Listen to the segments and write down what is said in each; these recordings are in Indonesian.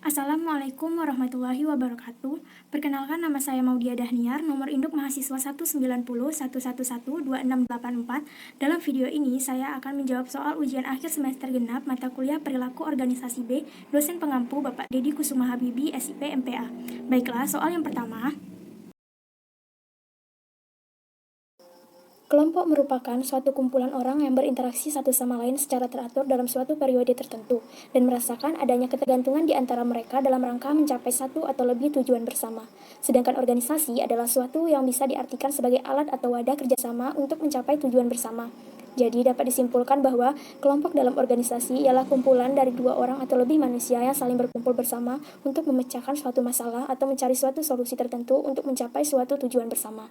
Assalamualaikum warahmatullahi wabarakatuh. Perkenalkan, nama saya Maudia Dahniar, nomor induk mahasiswa 19011112684. Dalam video ini, saya akan menjawab soal ujian akhir semester genap mata kuliah Perilaku Organisasi B, dosen pengampu Bapak Dedi Kusuma Habibi, SIP MPA. Baiklah, soal yang pertama. Kelompok merupakan suatu kumpulan orang yang berinteraksi satu sama lain secara teratur dalam suatu periode tertentu dan merasakan adanya ketergantungan di antara mereka dalam rangka mencapai satu atau lebih tujuan bersama. Sedangkan organisasi adalah suatu yang bisa diartikan sebagai alat atau wadah kerjasama untuk mencapai tujuan bersama. Jadi dapat disimpulkan bahwa kelompok dalam organisasi ialah kumpulan dari dua orang atau lebih manusia yang saling berkumpul bersama untuk memecahkan suatu masalah atau mencari suatu solusi tertentu untuk mencapai suatu tujuan bersama.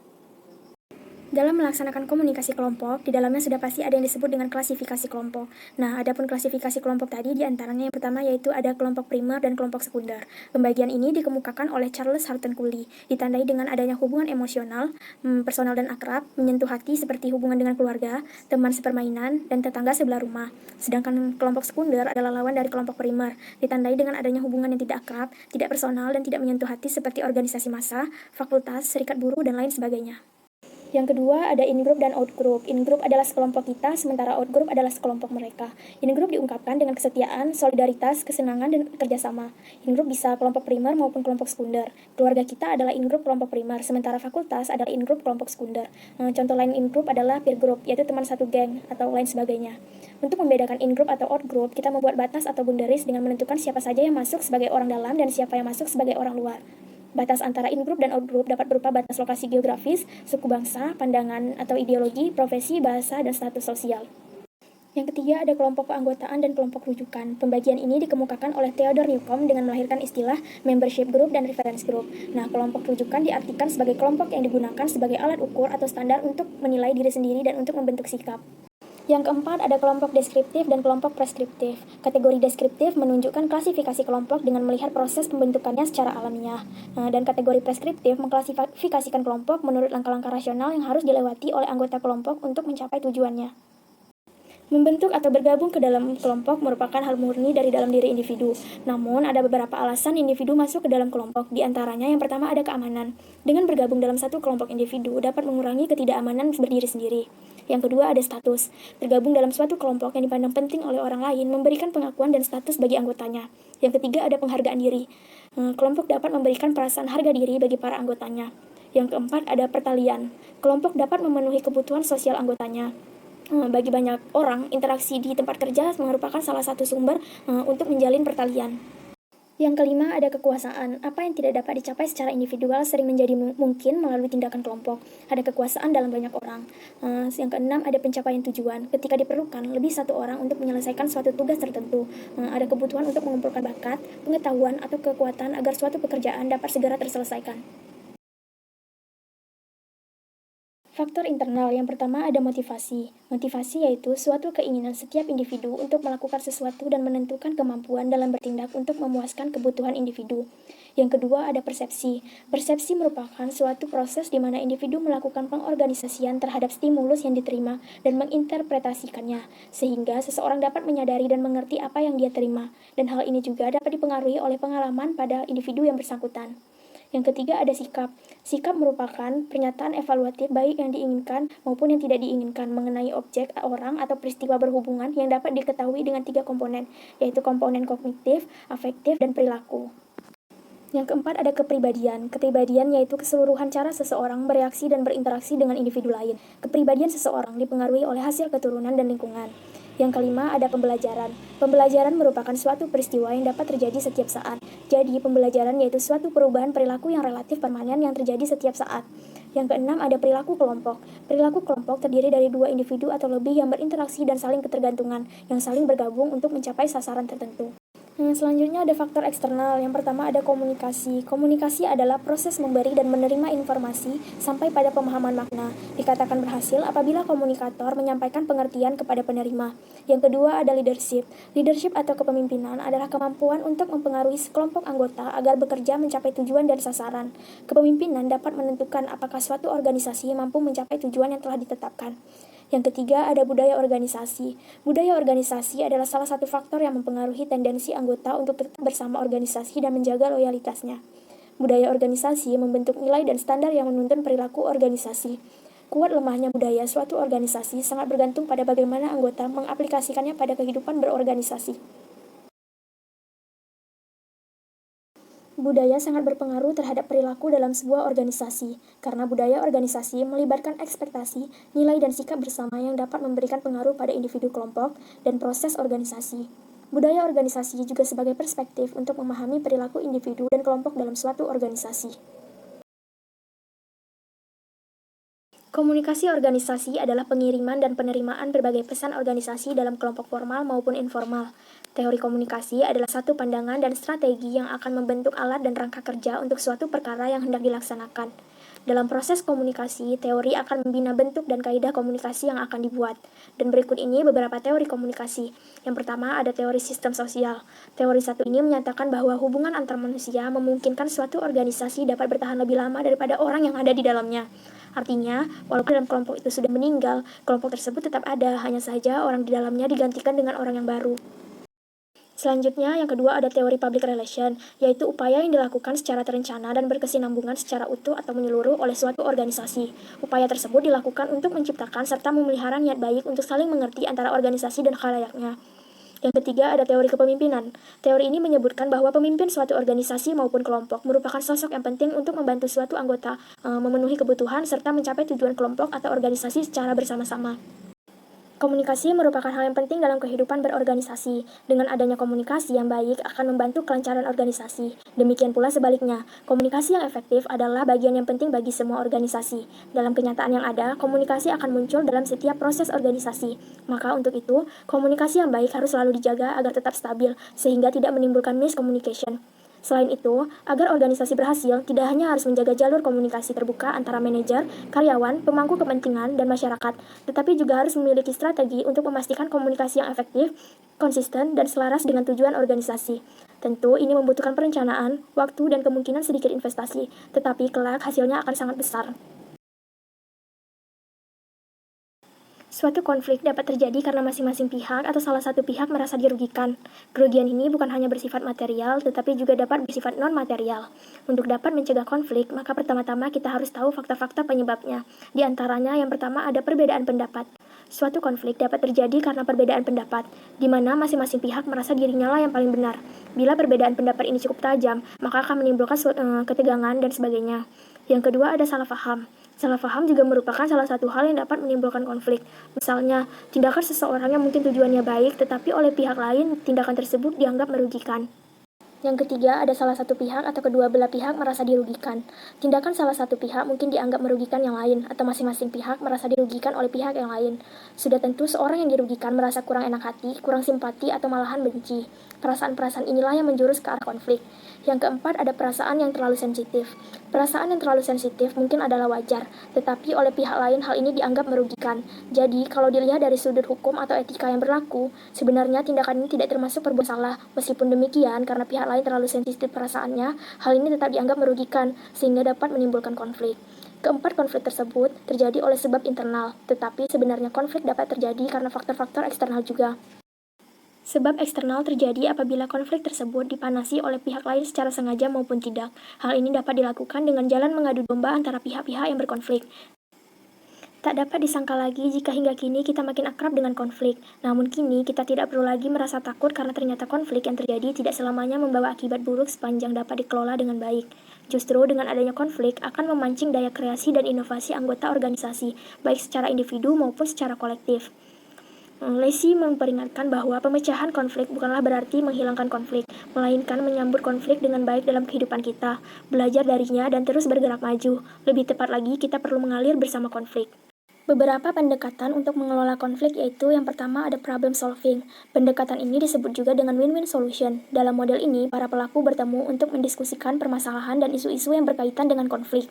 Dalam melaksanakan komunikasi kelompok, di dalamnya sudah pasti ada yang disebut dengan klasifikasi kelompok. Nah, adapun klasifikasi kelompok tadi, diantaranya yang pertama yaitu ada kelompok primer dan kelompok sekunder. Pembagian ini dikemukakan oleh Charles Harton Cooley, ditandai dengan adanya hubungan emosional, personal dan akrab, menyentuh hati seperti hubungan dengan keluarga, teman sepermainan, dan tetangga sebelah rumah. Sedangkan kelompok sekunder adalah lawan dari kelompok primer, ditandai dengan adanya hubungan yang tidak akrab, tidak personal, dan tidak menyentuh hati seperti organisasi massa, fakultas, serikat buruh, dan lain sebagainya. Yang kedua, ada in-group dan out-group. In-group adalah sekelompok kita, sementara out-group adalah sekelompok mereka. In-group diungkapkan dengan kesetiaan, solidaritas, kesenangan, dan kerjasama. In-group bisa kelompok primer maupun kelompok sekunder. Keluarga kita adalah in-group kelompok primer, sementara fakultas adalah in-group kelompok sekunder. Contoh lain in-group adalah peer group, yaitu teman satu geng, atau lain sebagainya. Untuk membedakan in-group atau out-group, kita membuat batas atau boundaries dengan menentukan siapa saja yang masuk sebagai orang dalam dan siapa yang masuk sebagai orang luar. Batas antara in-group dan out-group dapat berupa batas lokasi geografis, suku bangsa, pandangan atau ideologi, profesi, bahasa, dan status sosial. Yang ketiga, ada kelompok keanggotaan dan kelompok rujukan. Pembagian ini dikemukakan oleh Theodore Newcomb dengan melahirkan istilah membership group dan reference group. Nah, kelompok rujukan diartikan sebagai kelompok yang digunakan sebagai alat ukur atau standar untuk menilai diri sendiri dan untuk membentuk sikap. Yang keempat, ada kelompok deskriptif dan kelompok preskriptif. Kategori deskriptif menunjukkan klasifikasi kelompok dengan melihat proses pembentukannya secara alamiah. Dan kategori preskriptif mengklasifikasikan kelompok menurut langkah-langkah rasional yang harus dilewati oleh anggota kelompok untuk mencapai tujuannya. Membentuk atau bergabung ke dalam kelompok merupakan hal murni dari dalam diri individu. Namun, ada beberapa alasan individu masuk ke dalam kelompok. Di antaranya, yang pertama ada keamanan. Dengan bergabung dalam satu kelompok individu dapat mengurangi ketidakamanan berdiri sendiri. Yang kedua ada status. Tergabung dalam suatu kelompok yang dipandang penting oleh orang lain memberikan pengakuan dan status bagi anggotanya. Yang ketiga ada penghargaan diri. Kelompok dapat memberikan perasaan harga diri bagi para anggotanya. Yang keempat ada pertalian. Kelompok dapat memenuhi kebutuhan sosial anggotanya. Bagi banyak orang, interaksi di tempat kerja merupakan salah satu sumber untuk menjalin pertalian. Yang kelima, ada kekuasaan. Apa yang tidak dapat dicapai secara individual sering menjadi mungkin melalui tindakan kelompok. Ada kekuasaan dalam banyak orang. Yang keenam, ada pencapaian tujuan. Ketika diperlukan lebih satu orang untuk menyelesaikan suatu tugas tertentu. Ada kebutuhan untuk mengumpulkan bakat, pengetahuan, atau kekuatan agar suatu pekerjaan dapat segera terselesaikan. Faktor internal yang pertama ada motivasi. Motivasi yaitu suatu keinginan setiap individu untuk melakukan sesuatu dan menentukan kemampuan dalam bertindak untuk memuaskan kebutuhan individu. Yang kedua ada persepsi. Persepsi merupakan suatu proses di mana individu melakukan pengorganisasian terhadap stimulus yang diterima dan menginterpretasikannya, sehingga seseorang dapat menyadari dan mengerti apa yang dia terima, dan hal ini juga dapat dipengaruhi oleh pengalaman pada individu yang bersangkutan. Yang ketiga ada sikap. Sikap merupakan pernyataan evaluatif baik yang diinginkan maupun yang tidak diinginkan mengenai objek, orang, atau peristiwa berhubungan yang dapat diketahui dengan 3 komponen, yaitu komponen kognitif, afektif, dan perilaku. Yang keempat ada kepribadian. Kepribadian yaitu keseluruhan cara seseorang bereaksi dan berinteraksi dengan individu lain. Kepribadian seseorang dipengaruhi oleh hasil keturunan dan lingkungan. Yang kelima ada pembelajaran. Pembelajaran merupakan suatu peristiwa yang dapat terjadi setiap saat. Jadi, pembelajaran yaitu suatu perubahan perilaku yang relatif permanen yang terjadi setiap saat. Yang keenam ada perilaku kelompok. Perilaku kelompok terdiri dari 2 individu atau lebih yang berinteraksi dan saling ketergantungan, yang saling bergabung untuk mencapai sasaran tertentu. Selanjutnya ada faktor eksternal. Yang pertama ada komunikasi. Komunikasi adalah proses memberi dan menerima informasi sampai pada pemahaman makna. Dikatakan berhasil apabila komunikator menyampaikan pengertian kepada penerima. Yang kedua ada leadership. Leadership atau kepemimpinan adalah kemampuan untuk mempengaruhi sekelompok anggota agar bekerja mencapai tujuan dan sasaran. Kepemimpinan dapat menentukan apakah suatu organisasi mampu mencapai tujuan yang telah ditetapkan. Yang ketiga, ada budaya organisasi. Budaya organisasi adalah salah satu faktor yang mempengaruhi tendensi anggota untuk tetap bersama organisasi dan menjaga loyalitasnya. Budaya organisasi membentuk nilai dan standar yang menuntun perilaku organisasi. Kuat lemahnya budaya suatu organisasi sangat bergantung pada bagaimana anggota mengaplikasikannya pada kehidupan berorganisasi. Budaya sangat berpengaruh terhadap perilaku dalam sebuah organisasi, karena budaya organisasi melibatkan ekspektasi, nilai dan sikap bersama yang dapat memberikan pengaruh pada individu kelompok dan proses organisasi. Budaya organisasi juga sebagai perspektif untuk memahami perilaku individu dan kelompok dalam suatu organisasi. Komunikasi organisasi adalah pengiriman dan penerimaan berbagai pesan organisasi dalam kelompok formal maupun informal. Teori komunikasi adalah satu pandangan dan strategi yang akan membentuk alat dan rangka kerja untuk suatu perkara yang hendak dilaksanakan. Dalam proses komunikasi, teori akan membina bentuk dan kaidah komunikasi yang akan dibuat. Dan berikut ini beberapa teori komunikasi. Yang pertama ada teori sistem sosial. Teori satu ini menyatakan bahwa hubungan antar manusia memungkinkan suatu organisasi dapat bertahan lebih lama daripada orang yang ada di dalamnya. Artinya, walaupun dalam kelompok itu sudah meninggal, kelompok tersebut tetap ada, hanya saja orang di dalamnya digantikan dengan orang yang baru. Selanjutnya, yang kedua ada teori public relation, yaitu upaya yang dilakukan secara terencana dan berkesinambungan secara utuh atau menyeluruh oleh suatu organisasi. Upaya tersebut dilakukan untuk menciptakan serta memelihara niat baik untuk saling mengerti antara organisasi dan khalayaknya. Yang ketiga ada teori kepemimpinan. Teori ini menyebutkan bahwa pemimpin suatu organisasi maupun kelompok merupakan sosok yang penting untuk membantu suatu anggota memenuhi kebutuhan serta mencapai tujuan kelompok atau organisasi secara bersama-sama. Komunikasi merupakan hal yang penting dalam kehidupan berorganisasi. Dengan adanya komunikasi yang baik akan membantu kelancaran organisasi. Demikian pula sebaliknya, komunikasi yang efektif adalah bagian yang penting bagi semua organisasi. Dalam kenyataan yang ada, komunikasi akan muncul dalam setiap proses organisasi. Maka untuk itu, komunikasi yang baik harus selalu dijaga agar tetap stabil, sehingga tidak menimbulkan miscommunication. Selain itu, agar organisasi berhasil, tidak hanya harus menjaga jalur komunikasi terbuka antara manajer, karyawan, pemangku kepentingan, dan masyarakat, tetapi juga harus memiliki strategi untuk memastikan komunikasi yang efektif, konsisten, dan selaras dengan tujuan organisasi. Tentu, ini membutuhkan perencanaan, waktu, dan kemungkinan sedikit investasi, tetapi kelak hasilnya akan sangat besar. Suatu konflik dapat terjadi karena masing-masing pihak atau salah satu pihak merasa dirugikan. Kerugian ini bukan hanya bersifat material, tetapi juga dapat bersifat non-material. Untuk dapat mencegah konflik, maka pertama-tama kita harus tahu fakta-fakta penyebabnya. Di antaranya, yang pertama ada perbedaan pendapat. Suatu konflik dapat terjadi karena perbedaan pendapat, di mana masing-masing pihak merasa dirinya lah yang paling benar. Bila perbedaan pendapat ini cukup tajam, maka akan menimbulkan ketegangan dan sebagainya. Yang kedua ada salah paham. Salah paham juga merupakan salah satu hal yang dapat menimbulkan konflik. Misalnya, tindakan seseorang yang mungkin tujuannya baik, tetapi oleh pihak lain, tindakan tersebut dianggap merugikan. Yang ketiga, ada salah satu pihak atau kedua belah pihak merasa dirugikan. Tindakan salah satu pihak mungkin dianggap merugikan yang lain, atau masing-masing pihak merasa dirugikan oleh pihak yang lain. Sudah tentu seorang yang dirugikan merasa kurang enak hati, kurang simpati, atau malahan benci. Perasaan-perasaan inilah yang menjurus ke arah konflik. Yang keempat, ada perasaan yang terlalu sensitif. Perasaan yang terlalu sensitif mungkin adalah wajar, tetapi oleh pihak lain hal ini dianggap merugikan. Jadi, kalau dilihat dari sudut hukum atau etika yang berlaku, sebenarnya tindakan ini tidak termasuk perbuatan salah. Meskipun demikian, karena pihak lain terlalu sensitif perasaannya, hal ini tetap dianggap merugikan, sehingga dapat menimbulkan konflik. Keempat, konflik tersebut terjadi oleh sebab internal, tetapi sebenarnya konflik dapat terjadi karena faktor-faktor eksternal juga. Sebab eksternal terjadi apabila konflik tersebut dipanasi oleh pihak lain secara sengaja maupun tidak. Hal ini dapat dilakukan dengan jalan mengadu domba antara pihak-pihak yang berkonflik. Tak dapat disangka lagi jika hingga kini kita makin akrab dengan konflik. Namun kini kita tidak perlu lagi merasa takut karena ternyata konflik yang terjadi tidak selamanya membawa akibat buruk sepanjang dapat dikelola dengan baik. Justru dengan adanya konflik akan memancing daya kreasi dan inovasi anggota organisasi, baik secara individu maupun secara kolektif. Lacey memperingatkan bahwa pemecahan konflik bukanlah berarti menghilangkan konflik, melainkan menyambut konflik dengan baik dalam kehidupan kita, belajar darinya dan terus bergerak maju. Lebih tepat lagi, kita perlu mengalir bersama konflik. Beberapa pendekatan untuk mengelola konflik yaitu yang pertama ada problem solving. Pendekatan ini disebut juga dengan win-win solution. Dalam model ini, para pelaku bertemu untuk mendiskusikan permasalahan dan isu-isu yang berkaitan dengan konflik.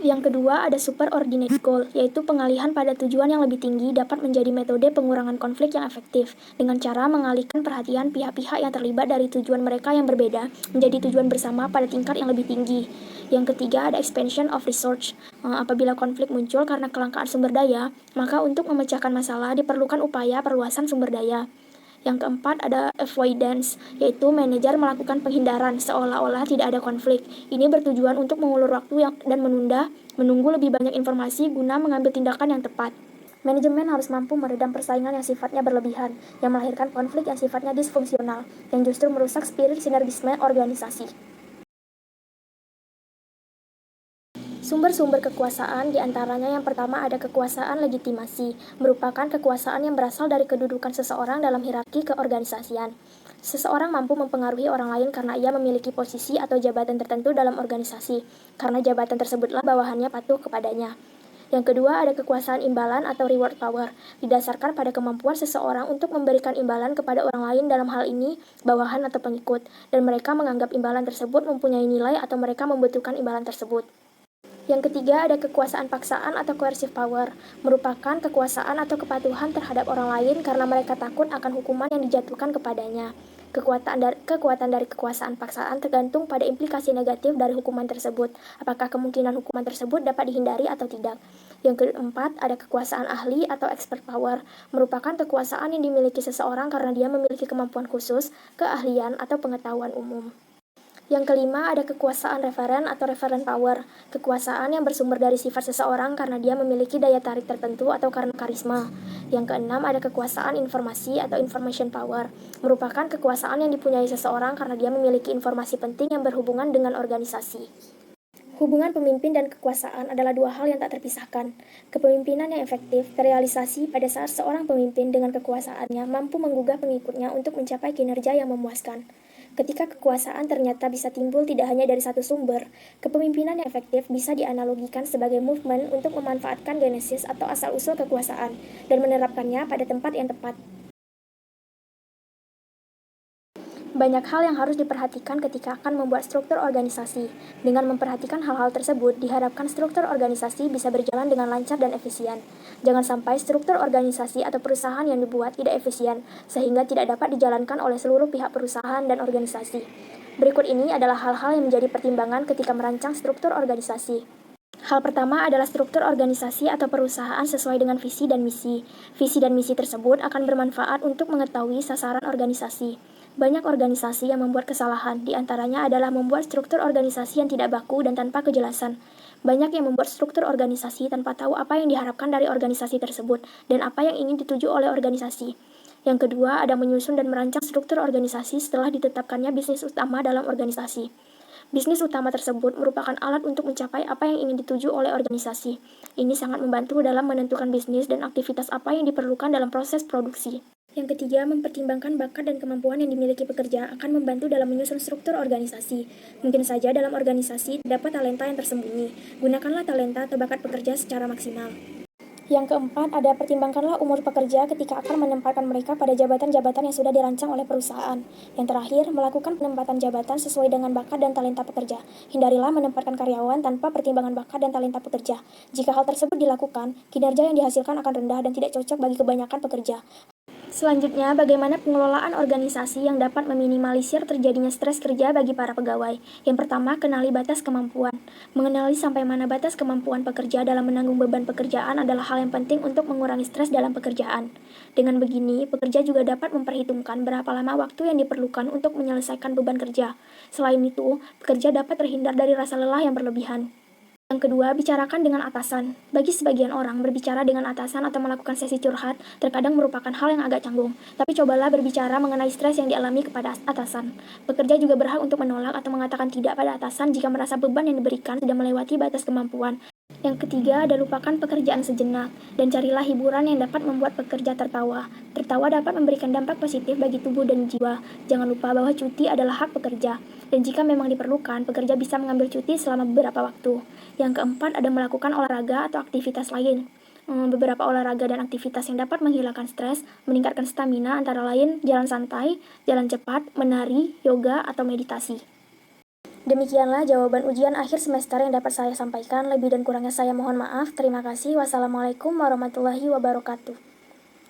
Yang kedua, ada superordinate goal, yaitu pengalihan pada tujuan yang lebih tinggi dapat menjadi metode pengurangan konflik yang efektif, dengan cara mengalihkan perhatian pihak-pihak yang terlibat dari tujuan mereka yang berbeda menjadi tujuan bersama pada tingkat yang lebih tinggi. Yang ketiga, ada expansion of resource. Apabila konflik muncul karena kelangkaan sumber daya, maka untuk memecahkan masalah diperlukan upaya perluasan sumber daya. Yang keempat ada avoidance, yaitu manajer melakukan penghindaran seolah-olah tidak ada konflik. Ini bertujuan untuk mengulur waktu dan menunggu lebih banyak informasi guna mengambil tindakan yang tepat. Manajemen harus mampu meredam persaingan yang sifatnya berlebihan, yang melahirkan konflik yang sifatnya disfungsional, yang justru merusak spirit sinergisme organisasi. Sumber-sumber kekuasaan diantaranya yang pertama ada kekuasaan legitimasi, merupakan kekuasaan yang berasal dari kedudukan seseorang dalam hierarki keorganisasian. Seseorang mampu mempengaruhi orang lain karena ia memiliki posisi atau jabatan tertentu dalam organisasi, karena jabatan tersebutlah bawahannya patuh kepadanya. Yang kedua ada kekuasaan imbalan atau reward power, didasarkan pada kemampuan seseorang untuk memberikan imbalan kepada orang lain, dalam hal ini bawahan atau pengikut, dan mereka menganggap imbalan tersebut mempunyai nilai atau mereka membutuhkan imbalan tersebut. Yang ketiga ada kekuasaan paksaan atau coercive power, merupakan kekuasaan atau kepatuhan terhadap orang lain karena mereka takut akan hukuman yang dijatuhkan kepadanya. Kekuatan dari kekuasaan paksaan tergantung pada implikasi negatif dari hukuman tersebut, apakah kemungkinan hukuman tersebut dapat dihindari atau tidak. Yang keempat ada kekuasaan ahli atau expert power, merupakan kekuasaan yang dimiliki seseorang karena dia memiliki kemampuan khusus, keahlian, atau pengetahuan umum. Yang kelima ada kekuasaan referen atau referent power, kekuasaan yang bersumber dari sifat seseorang karena dia memiliki daya tarik tertentu atau karena karisma. Yang keenam ada kekuasaan informasi atau information power, merupakan kekuasaan yang dipunyai seseorang karena dia memiliki informasi penting yang berhubungan dengan organisasi. Hubungan pemimpin dan kekuasaan adalah dua hal yang tak terpisahkan. Kepemimpinan yang efektif terrealisasi pada saat seorang pemimpin dengan kekuasaannya mampu menggugah pengikutnya untuk mencapai kinerja yang memuaskan. Ketika kekuasaan ternyata bisa timbul tidak hanya dari satu sumber, kepemimpinan yang efektif bisa dianalogikan sebagai movement untuk memanfaatkan genesis atau asal-usul kekuasaan dan menerapkannya pada tempat yang tepat. Banyak hal yang harus diperhatikan ketika akan membuat struktur organisasi. Dengan memperhatikan hal-hal tersebut, diharapkan struktur organisasi bisa berjalan dengan lancar dan efisien. Jangan sampai struktur organisasi atau perusahaan yang dibuat tidak efisien, sehingga tidak dapat dijalankan oleh seluruh pihak perusahaan dan organisasi. Berikut ini adalah hal-hal yang menjadi pertimbangan ketika merancang struktur organisasi. Hal pertama adalah struktur organisasi atau perusahaan sesuai dengan visi dan misi. Visi dan misi tersebut akan bermanfaat untuk mengetahui sasaran organisasi. Banyak organisasi yang membuat kesalahan, diantaranya adalah membuat struktur organisasi yang tidak baku dan tanpa kejelasan. Banyak yang membuat struktur organisasi tanpa tahu apa yang diharapkan dari organisasi tersebut dan apa yang ingin dituju oleh organisasi. Yang kedua, ada menyusun dan merancang struktur organisasi setelah ditetapkannya bisnis utama dalam organisasi. Bisnis utama tersebut merupakan alat untuk mencapai apa yang ingin dituju oleh organisasi. Ini sangat membantu dalam menentukan bisnis dan aktivitas apa yang diperlukan dalam proses produksi. Yang ketiga, mempertimbangkan bakat dan kemampuan yang dimiliki pekerja akan membantu dalam menyusun struktur organisasi. Mungkin saja dalam organisasi terdapat talenta yang tersembunyi. Gunakanlah talenta atau bakat pekerja secara maksimal. Yang keempat, ada pertimbangkanlah umur pekerja ketika akan menempatkan mereka pada jabatan-jabatan yang sudah dirancang oleh perusahaan. Yang terakhir, melakukan penempatan jabatan sesuai dengan bakat dan talenta pekerja. Hindarilah menempatkan karyawan tanpa pertimbangan bakat dan talenta pekerja. Jika hal tersebut dilakukan, kinerja yang dihasilkan akan rendah dan tidak cocok bagi kebanyakan pekerja. Selanjutnya, bagaimana pengelolaan organisasi yang dapat meminimalisir terjadinya stres kerja bagi para pegawai. Yang pertama, kenali batas kemampuan. Mengenali sampai mana batas kemampuan pekerja dalam menanggung beban pekerjaan adalah hal yang penting untuk mengurangi stres dalam pekerjaan. Dengan begini, pekerja juga dapat memperhitungkan berapa lama waktu yang diperlukan untuk menyelesaikan beban kerja. Selain itu, pekerja dapat terhindar dari rasa lelah yang berlebihan. Yang kedua, bicarakan dengan atasan. Bagi sebagian orang, berbicara dengan atasan atau melakukan sesi curhat terkadang merupakan hal yang agak canggung. Tapi cobalah berbicara mengenai stres yang dialami kepada atasan. Pekerja juga berhak untuk menolak atau mengatakan tidak pada atasan jika merasa beban yang diberikan sudah melewati batas kemampuan. Yang ketiga, ada lupakan pekerjaan sejenak, dan carilah hiburan yang dapat membuat pekerja tertawa. Tertawa dapat memberikan dampak positif bagi tubuh dan jiwa. Jangan lupa bahwa cuti adalah hak pekerja, dan jika memang diperlukan, pekerja bisa mengambil cuti selama beberapa waktu. Yang keempat, ada melakukan olahraga atau aktivitas lain. Beberapa olahraga dan aktivitas yang dapat menghilangkan stres, meningkatkan stamina antara lain jalan santai, jalan cepat, menari, yoga, atau meditasi. Demikianlah jawaban ujian akhir semester yang dapat saya sampaikan. Lebih dan kurangnya saya mohon maaf. Terima kasih. Wassalamualaikum warahmatullahi wabarakatuh.